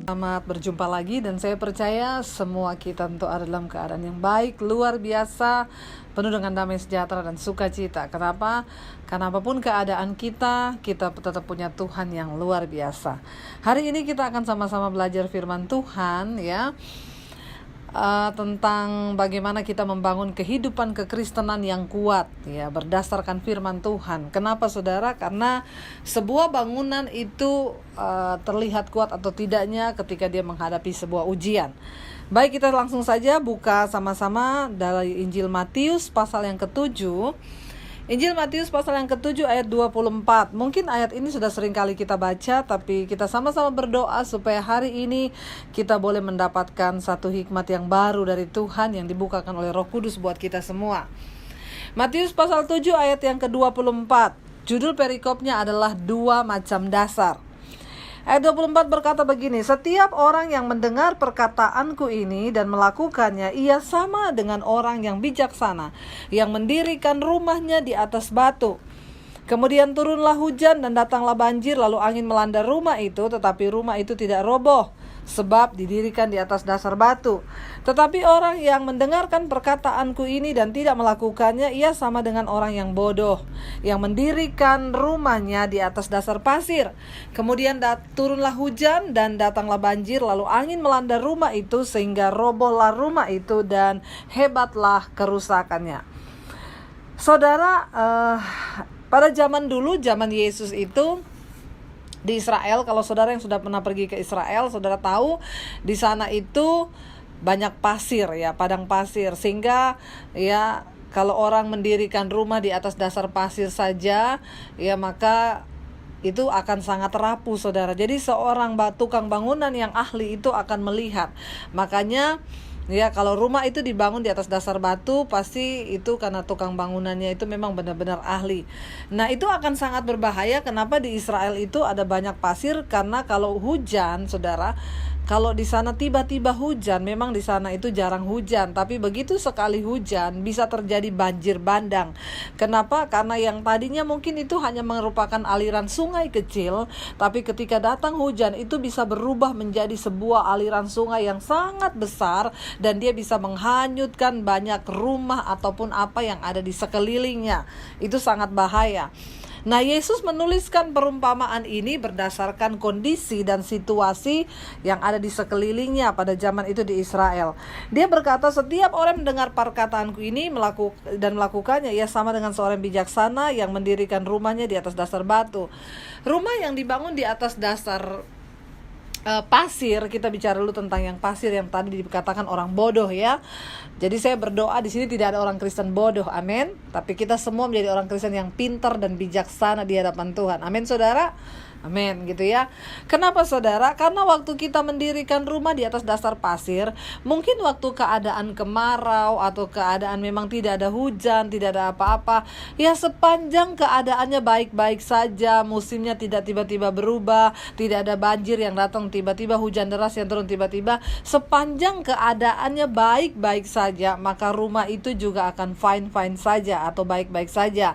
Selamat berjumpa lagi dan saya percaya semua kita tentu ada dalam keadaan yang baik, luar biasa, penuh dengan damai sejahtera dan sukacita. Kenapa? Karena apapun keadaan kita tetap punya Tuhan yang luar biasa. Hari ini kita akan sama-sama belajar firman Tuhan ya. Tentang bagaimana kita membangun kehidupan kekristenan yang kuat ya berdasarkan firman Tuhan. Kenapa saudara? Karena sebuah bangunan itu terlihat kuat atau tidaknya ketika dia menghadapi sebuah ujian. Baik, kita langsung saja buka sama-sama dari Injil Matius pasal yang ke-7. Injil Matius pasal yang ke-7 ayat 24. Mungkin ayat ini sudah sering kali kita baca, tapi kita sama-sama berdoa supaya hari ini kita boleh mendapatkan satu hikmat yang baru dari Tuhan yang dibukakan oleh Roh Kudus buat kita semua. Matius pasal 7 ayat yang ke-24. Judul perikopnya adalah dua macam dasar. Ayat 24 berkata begini, setiap orang yang mendengar perkataanku ini dan melakukannya, ia sama dengan orang yang bijaksana, yang mendirikan rumahnya di atas batu. Kemudian turunlah hujan dan datanglah banjir, lalu angin melanda rumah itu, tetapi rumah itu tidak roboh, sebab didirikan di atas dasar batu. Tetapi orang yang mendengarkan perkataanku ini dan tidak melakukannya, ia sama dengan orang yang bodoh, yang mendirikan rumahnya di atas dasar pasir. Kemudian turunlah hujan dan datanglah banjir, lalu angin melanda rumah itu, sehingga robohlah rumah itu dan hebatlah kerusakannya. Saudara, pada zaman dulu, zaman Yesus itu di Israel, kalau saudara yang sudah pernah pergi ke Israel, saudara tahu di sana itu banyak pasir ya, padang pasir, sehingga ya kalau orang mendirikan rumah di atas dasar pasir saja ya maka itu akan sangat rapuh saudara. Jadi seorang tukang bangunan yang ahli itu akan melihat. Makanya ya kalau rumah itu dibangun di atas dasar batu, pasti itu karena tukang bangunannya itu memang benar-benar ahli. Nah, itu akan sangat berbahaya. Kenapa di Israel itu ada banyak pasir? Karena kalau hujan, saudara, kalau di sana tiba-tiba hujan, memang di sana itu jarang hujan, tapi begitu sekali hujan bisa terjadi banjir bandang. Kenapa? Karena yang tadinya mungkin itu hanya merupakan aliran sungai kecil, tapi ketika datang hujan itu bisa berubah menjadi sebuah aliran sungai yang sangat besar, dan dia bisa menghanyutkan banyak rumah ataupun apa yang ada di sekelilingnya. Itu sangat bahaya. Nah, Yesus menuliskan perumpamaan ini berdasarkan kondisi dan situasi yang ada di sekelilingnya pada zaman itu di Israel. Dia berkata, setiap orang mendengar perkataanku ini dan melakukannya, ia sama dengan seorang bijaksana yang mendirikan rumahnya di atas dasar batu. Rumah yang dibangun di atas dasar pasir, kita bicara dulu tentang yang pasir yang tadi dikatakan orang bodoh ya. Jadi saya berdoa di sini tidak ada orang Kristen bodoh, amin. Tapi kita semua menjadi orang Kristen yang pintar dan bijaksana di hadapan Tuhan, amin saudara. Amin gitu ya. Kenapa saudara? Karena waktu kita mendirikan rumah di atas dasar pasir, mungkin waktu keadaan kemarau atau keadaan memang tidak ada hujan, tidak ada apa-apa, ya sepanjang keadaannya baik-baik saja, musimnya tidak tiba-tiba berubah, tidak ada banjir yang datang tiba-tiba, hujan deras yang turun tiba-tiba, sepanjang keadaannya baik-baik saja, maka rumah itu juga akan fine-fine saja atau baik-baik saja.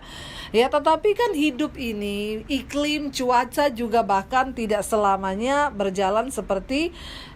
Ya, tetapi kan hidup ini, iklim, cuaca juga bahkan tidak selamanya berjalan seperti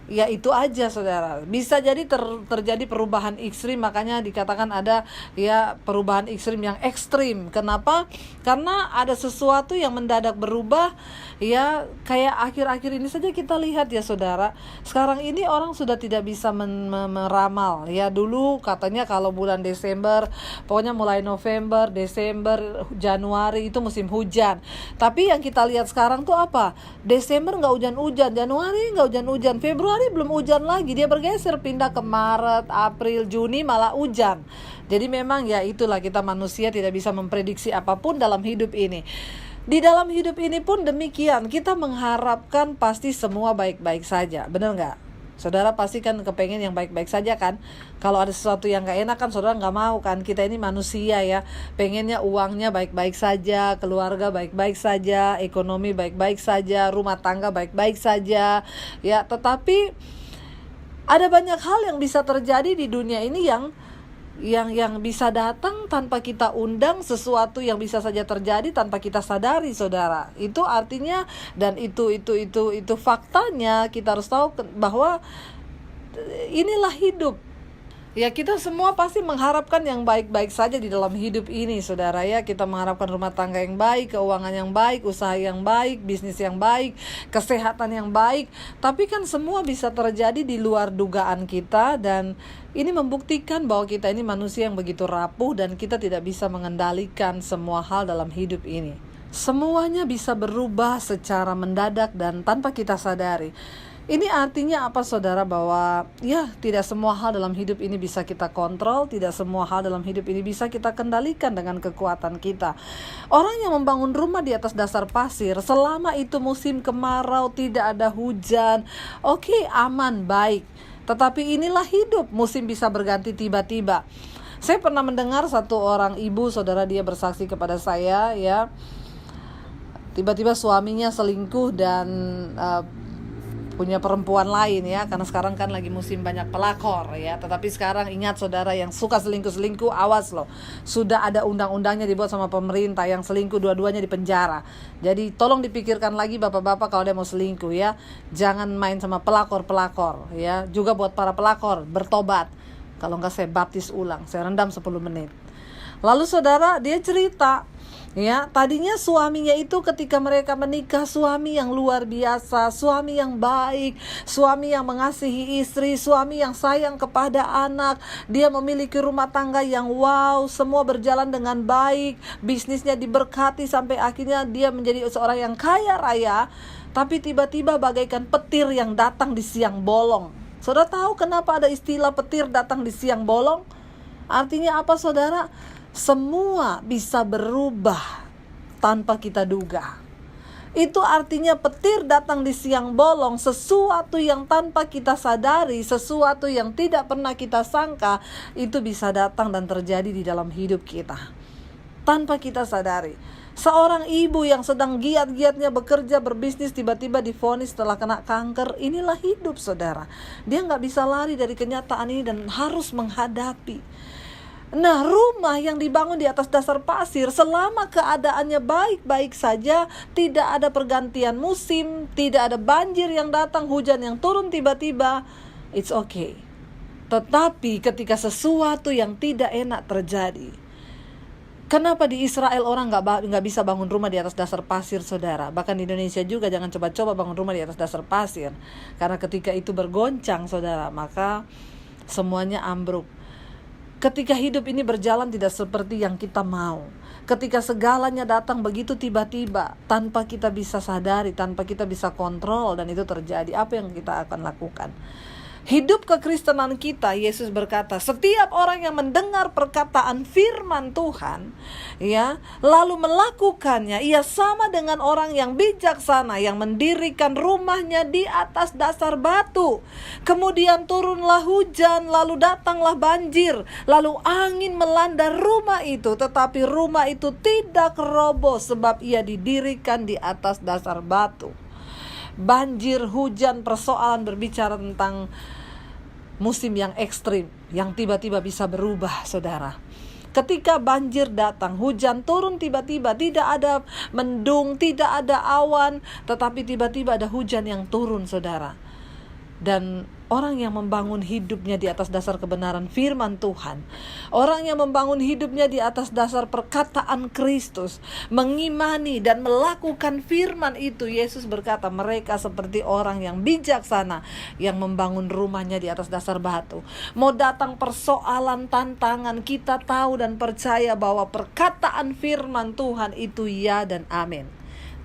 ya itu aja saudara. Bisa jadi terjadi perubahan ekstrim, makanya dikatakan ada ya perubahan ekstrim yang ekstrim. Kenapa? Karena ada sesuatu yang mendadak berubah. Ya kayak akhir-akhir ini saja kita lihat ya saudara. Sekarang ini orang sudah tidak bisa meramal. Ya dulu katanya kalau bulan Desember, pokoknya mulai November, Desember, Januari itu musim hujan. Tapi yang kita lihat sekarang tuh apa? Desember nggak hujan-hujan, Januari nggak hujan-hujan, Februari belum hujan lagi, dia bergeser pindah ke Maret, April, Juni malah hujan. Jadi memang ya itulah, kita manusia tidak bisa memprediksi apapun dalam hidup ini. Di dalam hidup ini pun demikian, kita mengharapkan pasti semua baik-baik saja, benar nggak? Saudara pasti kan kepengen yang baik-baik saja kan. Kalau ada sesuatu yang gak enak kan saudara gak mau kan. Kita ini manusia ya, pengennya uangnya baik-baik saja, keluarga baik-baik saja, ekonomi baik-baik saja, rumah tangga baik-baik saja. Ya, tetapi ada banyak hal yang bisa terjadi di dunia ini yang yang bisa datang tanpa kita undang, sesuatu yang bisa saja terjadi tanpa kita sadari, saudara. Itu artinya, dan itu faktanya. Kita harus tahu bahwa inilah hidup. Ya, kita semua pasti mengharapkan yang baik-baik saja di dalam hidup ini, saudara ya. Kita mengharapkan rumah tangga yang baik, keuangan yang baik, usaha yang baik, bisnis yang baik, kesehatan yang baik. Tapi kan semua bisa terjadi di luar dugaan kita, dan ini membuktikan bahwa kita ini manusia yang begitu rapuh dan kita tidak bisa mengendalikan semua hal dalam hidup ini. Semuanya bisa berubah secara mendadak dan tanpa kita sadari. Ini artinya apa, saudara? Bahwa ya, tidak semua hal dalam hidup ini bisa kita kontrol, tidak semua hal dalam hidup ini bisa kita kendalikan dengan kekuatan kita. Orang yang membangun rumah di atas dasar pasir, selama itu musim kemarau, tidak ada hujan, oke, aman, baik. Tetapi inilah hidup, musim bisa berganti tiba-tiba. Saya pernah mendengar satu orang ibu, saudara, dia bersaksi kepada saya, ya, tiba-tiba suaminya selingkuh dan punya perempuan lain, ya, karena sekarang kan lagi musim banyak pelakor, ya. Tetapi sekarang ingat, saudara, yang suka selingkuh, awas loh, sudah ada undang-undangnya dibuat sama pemerintah, yang selingkuh dua-duanya di penjara. Jadi tolong dipikirkan lagi bapak-bapak kalau dia mau selingkuh, ya, jangan main sama pelakor, ya. Juga buat para pelakor, bertobat. Kalau enggak saya baptis ulang, saya rendam 10 menit. Lalu, saudara, dia cerita, ya, tadinya suaminya itu ketika mereka menikah, suami yang luar biasa, suami yang baik, suami yang mengasihi istri, suami yang sayang kepada anak. Dia memiliki rumah tangga yang wow, semua berjalan dengan baik, bisnisnya diberkati sampai akhirnya dia menjadi seorang yang kaya raya. Tapi tiba-tiba bagaikan petir yang datang di siang bolong. Saudara tahu kenapa ada istilah petir datang di siang bolong? Artinya apa, saudara? Semua bisa berubah tanpa kita duga. Itu artinya petir datang di siang bolong, sesuatu yang tanpa kita sadari, sesuatu yang tidak pernah kita sangka, itu bisa datang dan terjadi di dalam hidup kita tanpa kita sadari. Seorang ibu yang sedang giat-giatnya bekerja, berbisnis, tiba-tiba divonis setelah kena kanker. Inilah hidup, saudara. Dia gak bisa lari dari kenyataan ini dan harus menghadapi. Nah, rumah yang dibangun di atas dasar pasir, selama keadaannya baik-baik saja, tidak ada pergantian musim, tidak ada banjir yang datang, hujan yang turun tiba-tiba, it's okay. Tetapi ketika sesuatu yang tidak enak terjadi, kenapa di Israel orang nggak bisa bangun rumah di atas dasar pasir, saudara? Bahkan di Indonesia juga jangan coba-coba bangun rumah di atas dasar pasir, karena ketika itu bergoncang, saudara, maka semuanya ambruk. Ketika hidup ini berjalan tidak seperti yang kita mau, ketika segalanya datang begitu tiba-tiba, tanpa kita bisa sadari, tanpa kita bisa kontrol, dan itu terjadi, apa yang kita akan lakukan? Hidup kekristenan kita, Yesus berkata, setiap orang yang mendengar perkataan firman Tuhan, ya, lalu melakukannya, ia sama dengan orang yang bijaksana yang mendirikan rumahnya di atas dasar batu. Kemudian turunlah hujan, lalu datanglah banjir, lalu angin melanda rumah itu, tetapi rumah itu tidak roboh sebab ia didirikan di atas dasar batu. Banjir, hujan, persoalan berbicara tentang musim yang ekstrim, yang tiba-tiba bisa berubah, saudara. Ketika banjir datang, hujan turun tiba-tiba, tidak ada mendung, tidak ada awan, tetapi tiba-tiba ada hujan yang turun, saudara. Dan orang yang membangun hidupnya di atas dasar kebenaran firman Tuhan, orang yang membangun hidupnya di atas dasar perkataan Kristus, mengimani dan melakukan firman itu, Yesus berkata mereka seperti orang yang bijaksana yang membangun rumahnya di atas dasar batu. Mau datang persoalan, tantangan, kita tahu dan percaya bahwa perkataan firman Tuhan itu ya dan amin.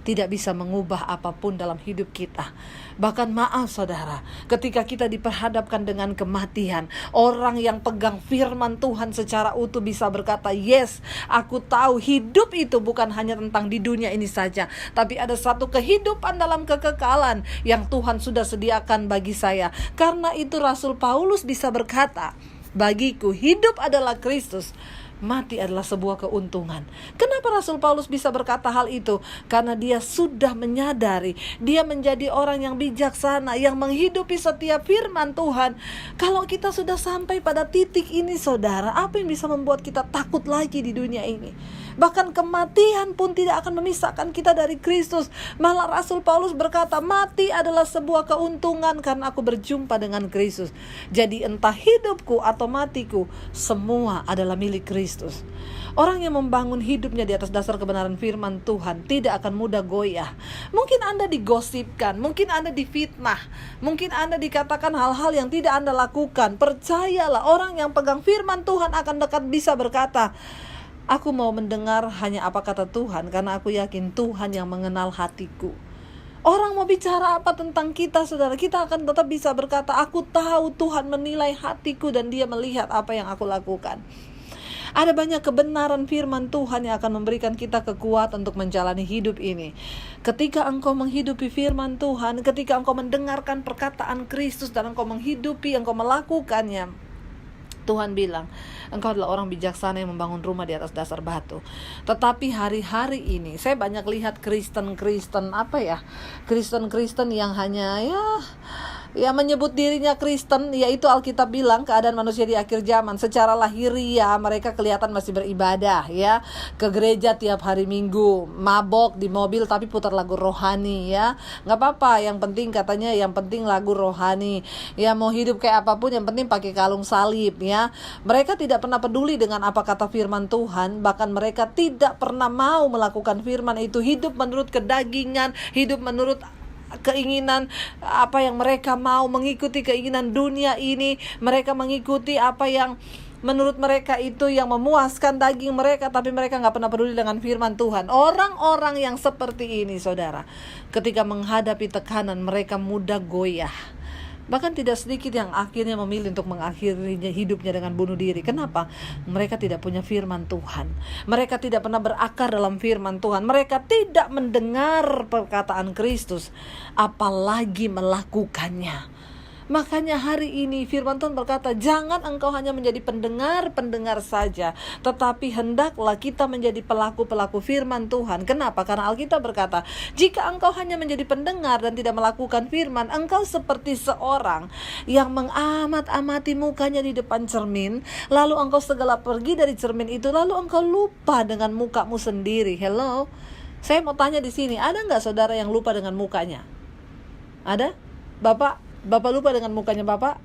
Tidak bisa mengubah apapun dalam hidup kita. Bahkan maaf, saudara, ketika kita diperhadapkan dengan kematian, orang yang pegang firman Tuhan secara utuh bisa berkata, yes, aku tahu hidup itu bukan hanya tentang di dunia ini saja, tapi ada satu kehidupan dalam kekekalan yang Tuhan sudah sediakan bagi saya. Karena itu Rasul Paulus bisa berkata, bagiku hidup adalah Kristus mati adalah sebuah keuntungan. Kenapa Rasul Paulus bisa berkata hal itu? Karena dia sudah menyadari, dia menjadi orang yang bijaksana, yang menghidupi setiap firman Tuhan. Kalau kita sudah sampai pada titik ini saudara, apa yang bisa membuat kita takut lagi di dunia ini? Bahkan kematian pun tidak akan memisahkan kita dari Kristus. Malah Rasul Paulus berkata, mati adalah sebuah keuntungan karena aku berjumpa dengan Kristus. Jadi entah hidupku atau matiku, semua adalah milik Kristus. Orang yang membangun hidupnya di atas dasar kebenaran firman Tuhan tidak akan mudah goyah. Mungkin Anda digosipkan, mungkin Anda difitnah, mungkin Anda dikatakan hal-hal yang tidak Anda lakukan. Percayalah, orang yang pegang firman Tuhan akan dekat bisa berkata, aku mau mendengar hanya apa kata Tuhan, karena aku yakin Tuhan yang mengenal hatiku. Orang mau bicara apa tentang kita saudara, kita akan tetap bisa berkata, aku tahu Tuhan menilai hatiku dan Dia melihat apa yang aku lakukan. Ada banyak kebenaran firman Tuhan yang akan memberikan kita kekuatan untuk menjalani hidup ini. Ketika engkau menghidupi firman Tuhan, ketika engkau mendengarkan perkataan Kristus dan engkau menghidupi, engkau melakukannya, Tuhan bilang, engkau adalah orang bijaksana yang membangun rumah di atas dasar batu. Tetapi hari-hari ini saya banyak lihat Kristen yang hanya menyebut dirinya Kristen, yaitu Alkitab bilang keadaan manusia di akhir zaman. Secara lahiriah mereka kelihatan masih beribadah, ya, ke gereja tiap hari Minggu, mabok di mobil tapi putar lagu rohani, ya, nggak apa-apa. Yang penting katanya, yang penting lagu rohani, ya, mau hidup kayak apapun yang penting pakai kalung salib, ya. Mereka tidak pernah peduli dengan apa kata firman Tuhan, bahkan mereka tidak pernah mau melakukan firman itu. Hidup menurut kedagingan, hidup menurut keinginan apa yang mereka mau, mengikuti keinginan dunia ini. Mereka mengikuti apa yang menurut mereka itu yang memuaskan daging mereka, tapi mereka gak pernah peduli dengan firman Tuhan. Orang-orang yang seperti ini saudara, ketika menghadapi tekanan mereka mudah goyah. Bahkan tidak sedikit yang akhirnya memilih untuk mengakhiri hidupnya dengan bunuh diri. Kenapa? Mereka tidak punya firman Tuhan. Mereka tidak pernah berakar dalam firman Tuhan. Mereka tidak mendengar perkataan Kristus, apalagi melakukannya. Makanya hari ini firman Tuhan berkata, jangan engkau hanya menjadi pendengar saja, tetapi hendaklah kita menjadi pelaku-pelaku firman Tuhan. Kenapa? Karena Alkitab berkata, jika engkau hanya menjadi pendengar dan tidak melakukan firman, engkau seperti seorang yang mengamat-amati mukanya di depan cermin, lalu engkau segala pergi dari cermin itu, lalu engkau lupa dengan mukamu sendiri. Hello? Saya mau tanya di sini, ada nggak saudara yang lupa dengan mukanya? Ada? Bapak lupa dengan mukanya Bapak?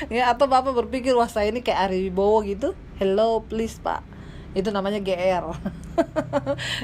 Ya, atau Bapak berpikir, wah saya ini kayak Ari Wibowo gitu. Hello, please Pak. Itu namanya GR.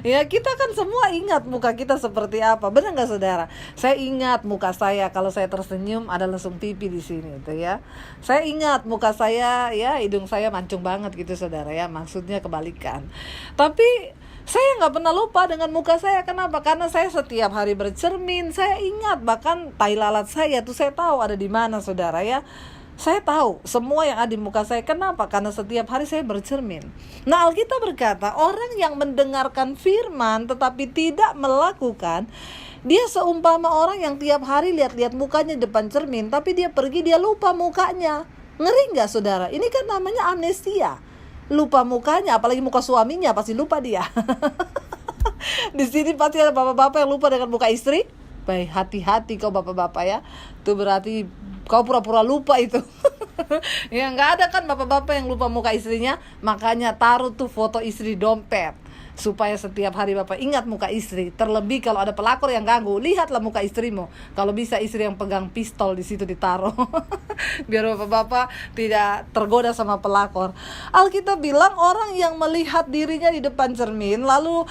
Ya, kita kan semua ingat muka kita seperti apa. Benar nggak saudara? Saya ingat muka saya kalau saya tersenyum ada lesung pipi di sini itu, ya. Saya ingat muka saya, ya, hidung saya mancung banget gitu saudara, ya. Maksudnya kebalikan. Tapi saya nggak pernah lupa dengan muka saya. Kenapa? Karena saya setiap hari bercermin. Saya ingat, bahkan tai lalat saya tuh saya tahu ada di mana saudara, ya. Saya tahu semua yang ada di muka saya. Kenapa? Karena setiap hari saya bercermin. Nah, Alkitab berkata, orang yang mendengarkan firman tetapi tidak melakukan, dia seumpama orang yang tiap hari lihat-lihat mukanya di depan cermin, tapi dia pergi, dia lupa mukanya. Ngeri nggak saudara? Ini kan namanya amnesia. Lupa mukanya, apalagi muka suaminya, pasti lupa dia. Di sini pasti ada bapak-bapak yang lupa dengan muka istri. Baik, hati-hati kau bapak-bapak, ya. Itu berarti kau pura-pura lupa itu. Ya, nggak ada kan bapak-bapak yang lupa muka istrinya. Makanya taruh tuh foto istri di dompet, supaya setiap hari Bapak ingat muka istri. Terlebih kalau ada pelakor yang ganggu, lihatlah muka istrimu. Kalau bisa istri yang pegang pistol di situ ditaruh. Biar Bapak-bapak tidak tergoda sama pelakor. Alkitab bilang orang yang melihat dirinya di depan cermin, lalu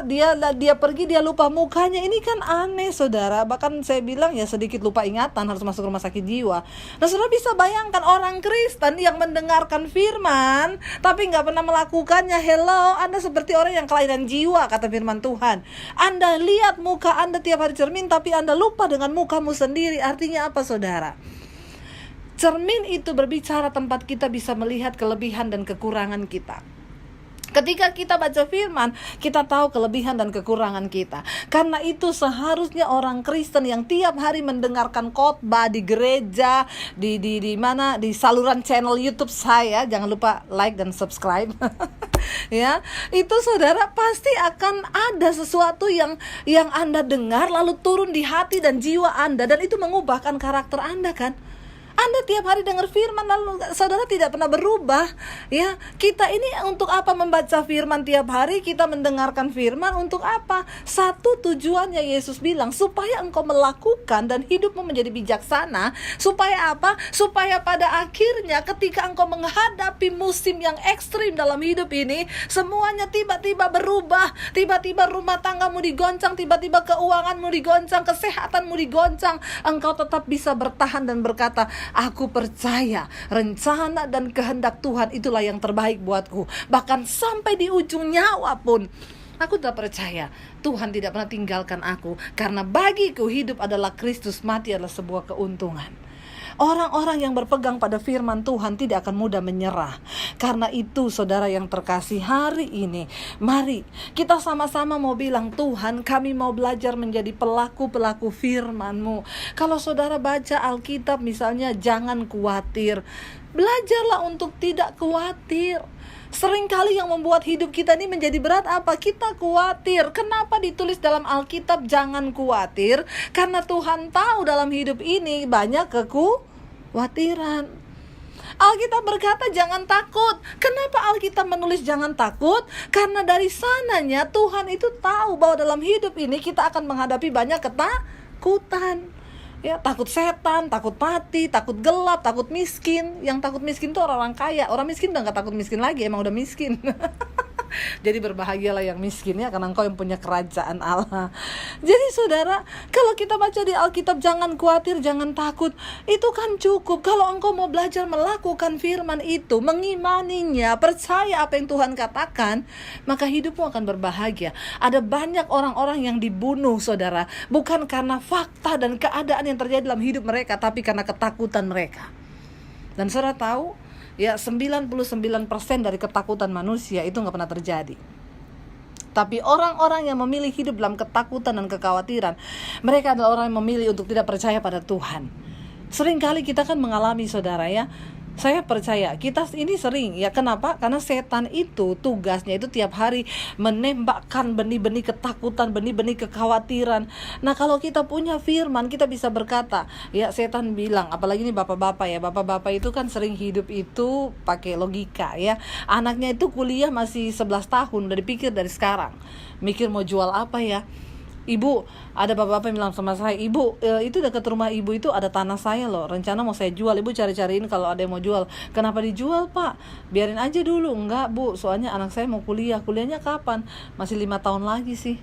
dia pergi, dia lupa mukanya. Ini kan aneh saudara. Bahkan saya bilang ya sedikit lupa ingatan, harus masuk rumah sakit jiwa. Nah, saudara bisa bayangkan orang Kristen yang mendengarkan firman tapi gak pernah melakukannya. Hello, Anda seperti orang yang kelainan jiwa, kata firman Tuhan. Anda lihat muka Anda tiap hari cermin, tapi Anda lupa dengan mukamu sendiri. Artinya apa saudara? Cermin itu berbicara tempat kita bisa melihat kelebihan dan kekurangan kita. Ketika kita baca firman, kita tahu kelebihan dan kekurangan kita. Karena itu seharusnya orang Kristen yang tiap hari mendengarkan khotbah di gereja, di mana, di saluran channel YouTube saya, jangan lupa like dan subscribe. Ya, itu saudara pasti akan ada sesuatu yang Anda dengar lalu turun di hati dan jiwa Anda, dan itu mengubahkan karakter Anda kan. Anda tiap hari dengar firman lalu saudara tidak pernah berubah, ya. Kita ini untuk apa membaca firman tiap hari? Kita mendengarkan firman untuk apa? Satu tujuannya Yesus bilang, supaya engkau melakukan dan hidupmu menjadi bijaksana. Supaya apa? Supaya pada akhirnya ketika engkau menghadapi musim yang ekstrim dalam hidup ini, semuanya tiba-tiba berubah. Tiba-tiba rumah tanggamu digoncang, tiba-tiba keuanganmu digoncang, kesehatanmu digoncang. Engkau tetap bisa bertahan dan berkata, aku percaya rencana dan kehendak Tuhan itulah yang terbaik buatku. Bahkan sampai di ujung nyawa pun aku tetap percaya Tuhan tidak pernah tinggalkan aku. Karena bagiku hidup adalah Kristus, mati adalah sebuah keuntungan. Orang-orang yang berpegang pada firman Tuhan tidak akan mudah menyerah. Karena itu saudara yang terkasih, hari ini mari kita sama-sama mau bilang, Tuhan kami mau belajar menjadi pelaku-pelaku firman-Mu. Kalau saudara baca Alkitab misalnya, jangan khawatir. Belajarlah untuk tidak khawatir. Seringkali yang membuat hidup kita ini menjadi berat apa? Kita khawatir. Kenapa ditulis dalam Alkitab jangan khawatir? Karena Tuhan tahu dalam hidup ini banyak kekhawatiran. Alkitab berkata jangan takut. Kenapa Alkitab menulis jangan takut? Karena dari sananya Tuhan itu tahu bahwa dalam hidup ini kita akan menghadapi banyak ketakutan. Ya, takut setan, takut mati, takut gelap, takut miskin. Yang takut miskin itu orang-orang kaya. Orang miskin udah gak takut miskin lagi, emang udah miskin. Jadi berbahagialah yang miskin ya, karena engkau yang punya kerajaan Allah. Jadi saudara, kalau kita baca di Alkitab jangan khawatir, jangan takut, itu kan cukup. Kalau engkau mau belajar melakukan firman itu, mengimaninya, percaya apa yang Tuhan katakan, maka hidupmu akan berbahagia. Ada banyak orang-orang yang dibunuh saudara, bukan karena fakta dan keadaan yang terjadi dalam hidup mereka, tapi karena ketakutan mereka. Dan saudara tahu, ya 99% dari ketakutan manusia itu gak pernah terjadi. Tapi orang-orang yang memilih hidup dalam ketakutan dan kekhawatiran, mereka adalah orang yang memilih untuk tidak percaya pada Tuhan. Seringkali kita kan mengalami saudara ya, saya percaya kita ini sering ya. Kenapa? Karena setan itu tugasnya itu tiap hari menembakkan benih-benih ketakutan, benih-benih kekhawatiran. Nah kalau kita punya firman, kita bisa berkata, ya setan bilang, apalagi ini bapak-bapak ya, bapak-bapak itu kan sering hidup itu pakai logika ya. Anaknya itu kuliah masih 11 tahun, udah dipikir dari sekarang, mikir mau jual apa ya. Ibu, ada bapak-bapak yang bilang sama saya, Ibu, itu dekat rumah ibu itu ada tanah saya loh, rencana mau saya jual. Ibu cari-cariin kalau ada yang mau jual. Kenapa dijual Pak? Biarin aja dulu. Enggak Bu, soalnya anak saya mau kuliah. Kuliahnya kapan? Masih 5 tahun lagi sih.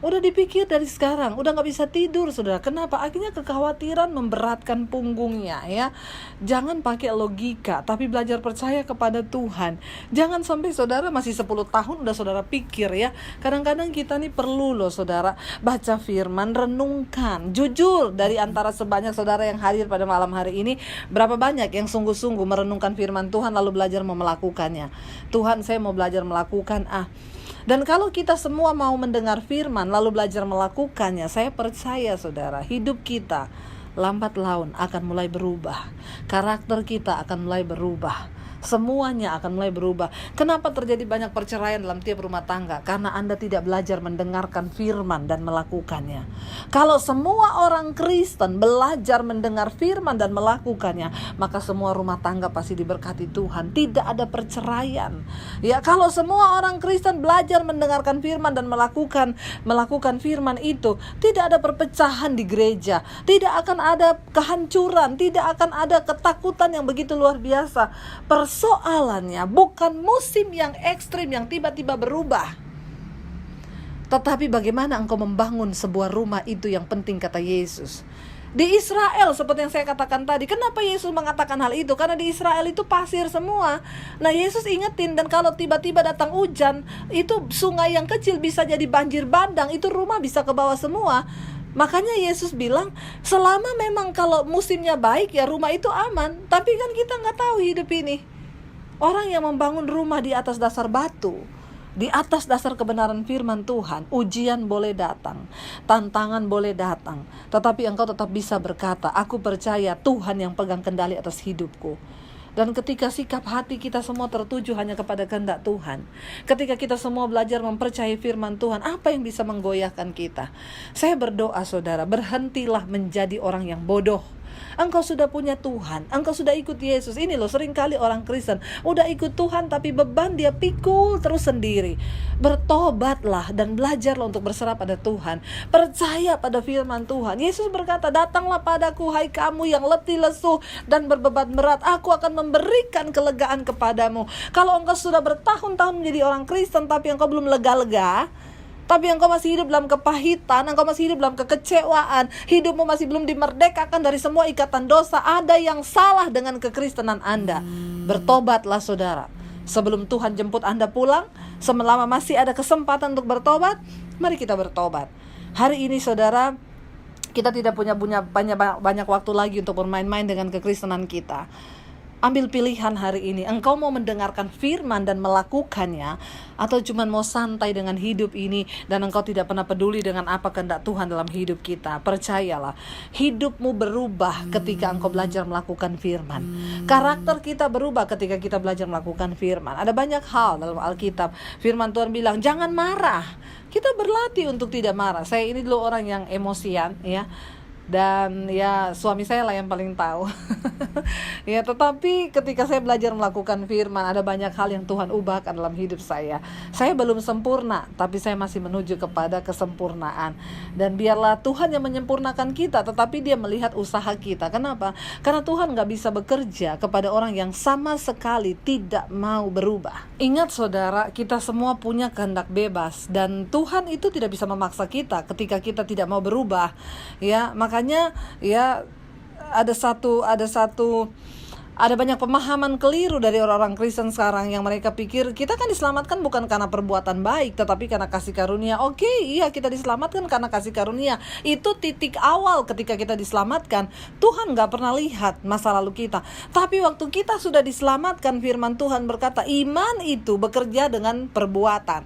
Udah dipikir dari sekarang, udah gak bisa tidur saudara. Kenapa? Akhirnya kekhawatiran memberatkan punggungnya ya. Jangan pakai logika, tapi belajar percaya kepada Tuhan. Jangan sampai saudara masih 10 tahun udah saudara pikir ya. Kadang-kadang kita nih perlu loh saudara baca firman, renungkan. Jujur, dari antara sebanyak saudara yang hadir pada malam hari ini, berapa banyak yang sungguh-sungguh merenungkan firman Tuhan lalu belajar mau melakukannya? Tuhan, saya mau belajar melakukan Dan kalau kita semua mau mendengar firman lalu belajar melakukannya, saya percaya saudara, hidup kita lambat laun akan mulai berubah. Karakter kita akan mulai berubah. Semuanya akan mulai berubah. Kenapa terjadi banyak perceraian dalam tiap rumah tangga? Karena Anda tidak belajar mendengarkan firman dan melakukannya. Kalau semua orang Kristen belajar mendengar firman dan melakukannya, maka semua rumah tangga pasti diberkati Tuhan. Tidak ada perceraian. Ya, kalau semua orang Kristen belajar mendengarkan firman dan melakukan firman itu, tidak ada perpecahan di gereja, tidak akan ada kehancuran, tidak akan ada ketakutan yang begitu luar biasa. Persoalannya bukan musim yang ekstrim yang tiba-tiba berubah, tetapi bagaimana engkau membangun sebuah rumah itu yang penting, kata Yesus. Di Israel, seperti yang saya katakan tadi, kenapa Yesus mengatakan hal itu? Karena di Israel itu pasir semua. Nah Yesus ingetin, dan kalau tiba-tiba datang hujan, itu sungai yang kecil bisa jadi banjir bandang, itu rumah bisa ke bawah semua. Makanya Yesus bilang, selama memang kalau musimnya baik ya rumah itu aman. Tapi kan kita gak tahu hidup ini. Orang yang membangun rumah di atas dasar batu, Di atas dasar kebenaran firman Tuhan, ujian boleh datang, tantangan boleh datang, tetapi engkau tetap bisa berkata, aku percaya Tuhan yang pegang kendali atas hidupku. Dan ketika sikap hati kita semua tertuju hanya kepada kehendak Tuhan, ketika kita semua belajar mempercayai firman Tuhan, apa yang bisa menggoyahkan kita? Saya berdoa saudara, berhentilah menjadi orang yang bodoh. Engkau sudah punya Tuhan, engkau sudah ikut Yesus. Ini loh, seringkali orang Kristen udah ikut Tuhan tapi beban dia pikul terus sendiri. Bertobatlah dan belajarlah untuk berserah pada Tuhan. Percaya pada firman Tuhan. Yesus berkata, datanglah padaku hai kamu yang letih lesu dan berbeban berat, aku akan memberikan kelegaan kepadamu. Kalau engkau sudah bertahun-tahun menjadi orang Kristen tapi engkau belum lega-lega, tapi engkau masih hidup dalam kepahitan, engkau masih hidup dalam kekecewaan, hidupmu masih belum dimerdekakan dari semua ikatan dosa, ada yang salah dengan kekristenan Anda. Bertobatlah saudara. Sebelum Tuhan jemput Anda pulang, selama masih ada kesempatan untuk bertobat, mari kita bertobat. Hari ini saudara, kita tidak punya banyak waktu lagi untuk bermain-main dengan kekristenan kita. Ambil pilihan hari ini, engkau mau mendengarkan firman dan melakukannya, atau cuma mau santai dengan hidup ini dan engkau tidak pernah peduli dengan apa kehendak Tuhan dalam hidup kita. Percayalah, hidupmu berubah ketika engkau belajar melakukan firman. Karakter kita berubah ketika kita belajar melakukan firman. Ada banyak hal dalam Alkitab. Firman Tuhan bilang, jangan marah. Kita berlatih untuk tidak marah. Saya ini dulu orang yang emosian, ya. Dan ya suami saya lah yang paling tahu. Ya, tetapi ketika saya belajar melakukan firman, ada banyak hal yang Tuhan ubahkan dalam hidup saya. Saya belum sempurna, tapi saya masih menuju kepada kesempurnaan. Dan biarlah Tuhan yang menyempurnakan kita, tetapi Dia melihat usaha kita. Kenapa? Karena Tuhan gak bisa bekerja kepada orang yang sama sekali tidak mau berubah. Ingat saudara, kita semua punya kehendak bebas, dan Tuhan itu tidak bisa memaksa kita ketika kita tidak mau berubah. Ya, makanya ya ada banyak pemahaman keliru dari orang-orang Kristen sekarang yang mereka pikir kita kan diselamatkan bukan karena perbuatan baik, tetapi karena kasih karunia. Oke, iya, kita diselamatkan karena kasih karunia. Itu titik awal ketika kita diselamatkan. Tuhan gak pernah lihat masa lalu kita. Tapi waktu kita sudah diselamatkan, firman Tuhan berkata, iman itu bekerja dengan perbuatan.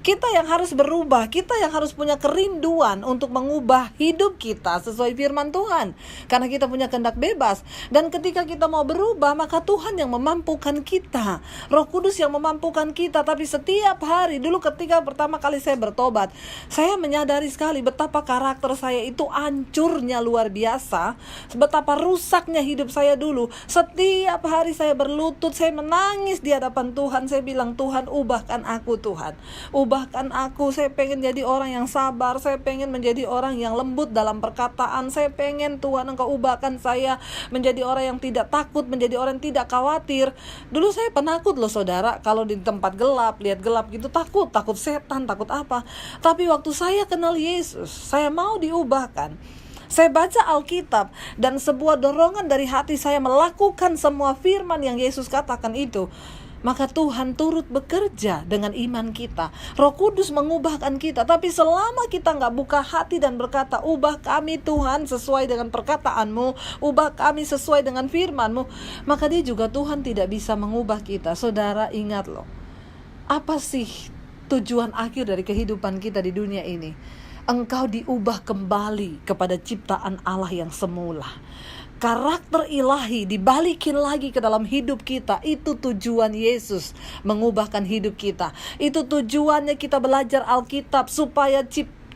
Kita yang harus berubah, kita yang harus punya kerinduan untuk mengubah hidup kita sesuai firman Tuhan. Karena kita punya kehendak bebas. Dan ketika kita mau berubah, maka Tuhan yang memampukan kita. Roh Kudus yang memampukan kita. Tapi setiap hari, dulu ketika pertama kali saya bertobat, saya menyadari sekali betapa karakter saya itu hancurnya luar biasa. Betapa rusaknya hidup saya dulu. Setiap hari saya berlutut, saya menangis di hadapan Tuhan. Saya bilang, Tuhan, ubahkan aku Tuhan. Ubahkan aku, saya pengen jadi orang yang sabar, saya pengen menjadi orang yang lembut dalam perkataan, saya pengen Tuhan Engkau ubahkan saya menjadi orang yang tidak takut, menjadi orang yang tidak khawatir. Dulu saya penakut loh saudara, kalau di tempat gelap, lihat gelap gitu, takut setan, takut apa. Tapi waktu saya kenal Yesus, saya mau diubahkan. Saya baca Alkitab dan sebuah dorongan dari hati saya melakukan semua firman yang Yesus katakan itu. Maka Tuhan turut bekerja dengan iman kita. Roh Kudus mengubahkan kita. Tapi selama kita gak buka hati dan berkata, ubah kami Tuhan sesuai dengan perkataanmu, ubah kami sesuai dengan firmanmu, maka dia juga Tuhan tidak bisa mengubah kita. Saudara, ingat loh, apa sih tujuan akhir dari kehidupan kita di dunia ini? Engkau diubah kembali kepada ciptaan Allah yang semula. Karakter ilahi dibalikin lagi ke dalam hidup kita. Itu tujuan Yesus mengubahkan hidup kita. Itu tujuannya kita belajar Alkitab, supaya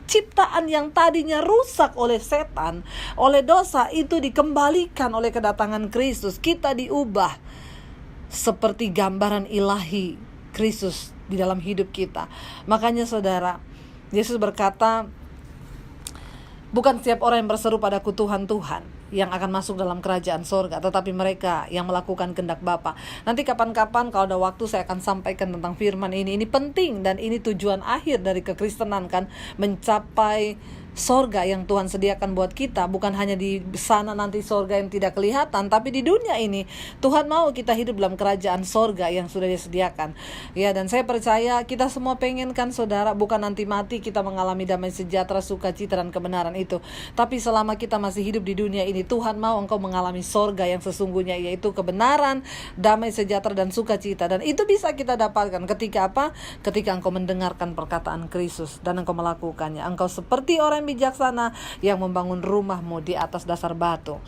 ciptaan yang tadinya rusak oleh setan, oleh dosa, itu dikembalikan oleh kedatangan Kristus. Kita diubah seperti gambaran ilahi Kristus di dalam hidup kita. Makanya saudara, Yesus berkata, bukan setiap orang yang berseru padaku Tuhan, Tuhan yang akan masuk dalam kerajaan sorga, tetapi mereka yang melakukan kehendak Bapa. Nanti kapan-kapan kalau ada waktu saya akan sampaikan tentang firman ini. Ini penting dan ini tujuan akhir dari kekristenan kan, mencapai sorga yang Tuhan sediakan buat kita. Bukan hanya di sana nanti sorga yang tidak kelihatan, tapi di dunia ini Tuhan mau kita hidup dalam kerajaan sorga yang sudah disediakan. Ya, dan saya percaya kita semua pengen kan saudara, bukan nanti mati kita mengalami damai sejahtera, sukacita dan kebenaran itu. Tapi selama kita masih hidup di dunia ini, Tuhan mau engkau mengalami sorga yang sesungguhnya, yaitu kebenaran, damai sejahtera dan sukacita. Dan itu bisa kita dapatkan ketika apa? Ketika engkau mendengarkan perkataan Kristus dan engkau melakukannya. Engkau seperti orang bijaksana yang membangun rumahmu di atas dasar batu.